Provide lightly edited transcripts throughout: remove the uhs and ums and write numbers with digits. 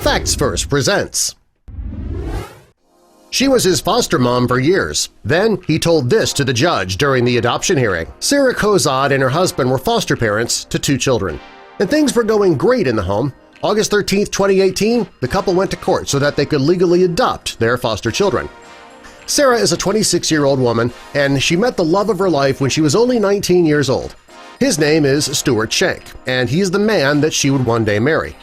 Facts First presents. She was his foster mom for years. Then he told this to the judge during the adoption hearing. Sarah Kozad and her husband were foster parents to 2 children. And things were going great in the home. August 13, 2018, the couple went to court so that they could legally adopt their foster children. Sarah is a 26-year-old woman, and she met the love of her life when she was only 19 years old. His name is Stuart Shank, and he's the man that she would one day marry.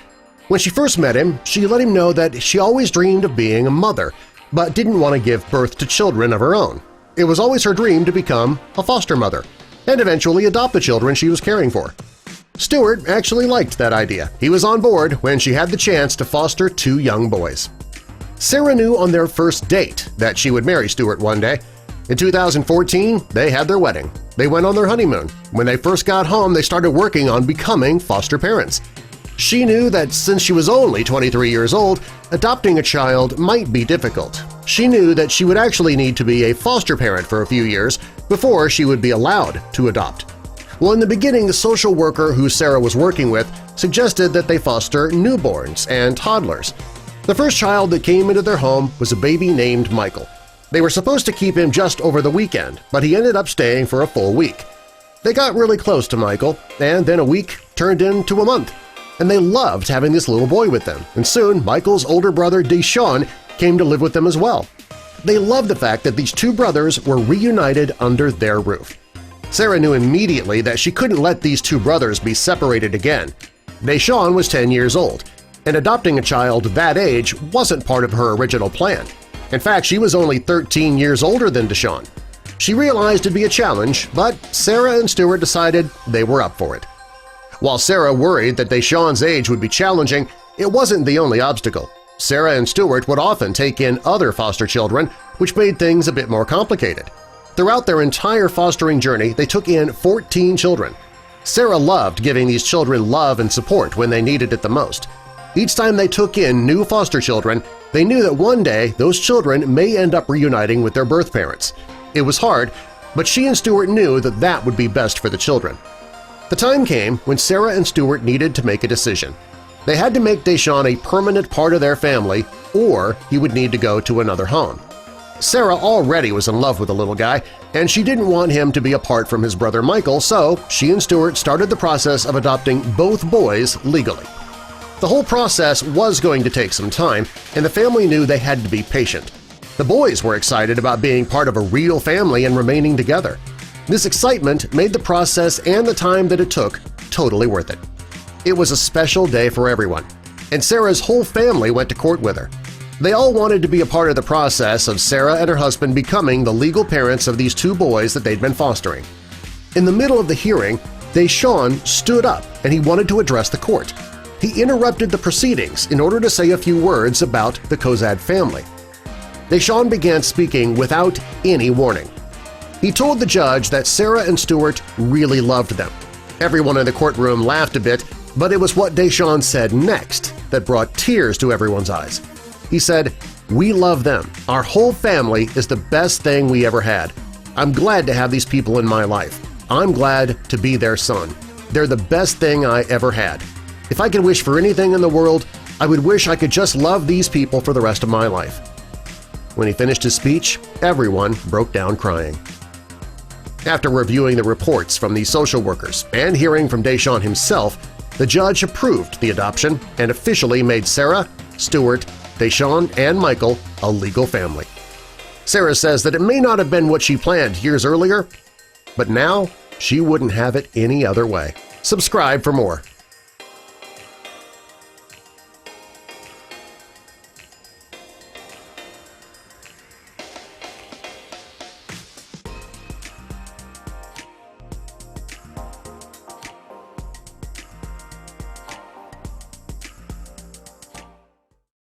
When she first met him, she let him know that she always dreamed of being a mother, but didn't want to give birth to children of her own. It was always her dream to become a foster mother and eventually adopt the children she was caring for. Stuart actually liked that idea. He was on board when she had the chance to foster 2 young boys. Sarah knew on their first date that she would marry Stuart one day. In 2014, they had their wedding. They went on their honeymoon. When they first got home, they started working on becoming foster parents. She knew that since she was only 23 years old, adopting a child might be difficult. She knew that she would actually need to be a foster parent for a few years before she would be allowed to adopt. Well, in the beginning, the social worker who Sarah was working with suggested that they foster newborns and toddlers. The first child that came into their home was a baby named Michael. They were supposed to keep him just over the weekend, but he ended up staying for a full week. They got really close to Michael, and then a week turned into a month. And they loved having this little boy with them, and soon Michael's older brother Deshaun came to live with them as well. They loved the fact that these 2 brothers were reunited under their roof. Sarah knew immediately that she couldn't let these 2 brothers be separated again. Deshaun was 10 years old, and adopting a child that age wasn't part of her original plan. In fact, she was only 13 years older than Deshaun. She realized it'd be a challenge, but Sarah and Stuart decided they were up for it. While Sarah worried that Deshaun's age would be challenging, it wasn't the only obstacle. Sarah and Stuart would often take in other foster children, which made things a bit more complicated. Throughout their entire fostering journey, they took in 14 children. Sarah loved giving these children love and support when they needed it the most. Each time they took in new foster children, they knew that one day those children may end up reuniting with their birth parents. It was hard, but she and Stuart knew that that would be best for the children. The time came when Sarah and Stuart needed to make a decision. They had to make Deshaun a permanent part of their family, or he would need to go to another home. Sarah already was in love with the little guy, and she didn't want him to be apart from his brother Michael, so she and Stuart started the process of adopting both boys legally. The whole process was going to take some time, and the family knew they had to be patient. The boys were excited about being part of a real family and remaining together. This excitement made the process and the time that it took totally worth it. It was a special day for everyone, and Sarah's whole family went to court with her. They all wanted to be a part of the process of Sarah and her husband becoming the legal parents of these 2 boys that they'd been fostering. In the middle of the hearing, Deshaun stood up and he wanted to address the court. He interrupted the proceedings in order to say a few words about the Kozad family. Deshaun began speaking without any warning. He told the judge that Sarah and Stuart really loved them. Everyone in the courtroom laughed a bit, but it was what Deshaun said next that brought tears to everyone's eyes. He said, "We love them. Our whole family is the best thing we ever had. I'm glad to have these people in my life. I'm glad to be their son. They're the best thing I ever had. If I could wish for anything in the world, I would wish I could just love these people for the rest of my life." When he finished his speech, everyone broke down crying. After reviewing the reports from the social workers and hearing from Deshaun himself, the judge approved the adoption and officially made Sarah, Stuart, Deshaun, and Michael a legal family. Sarah says that it may not have been what she planned years earlier, but now she wouldn't have it any other way. Subscribe for more.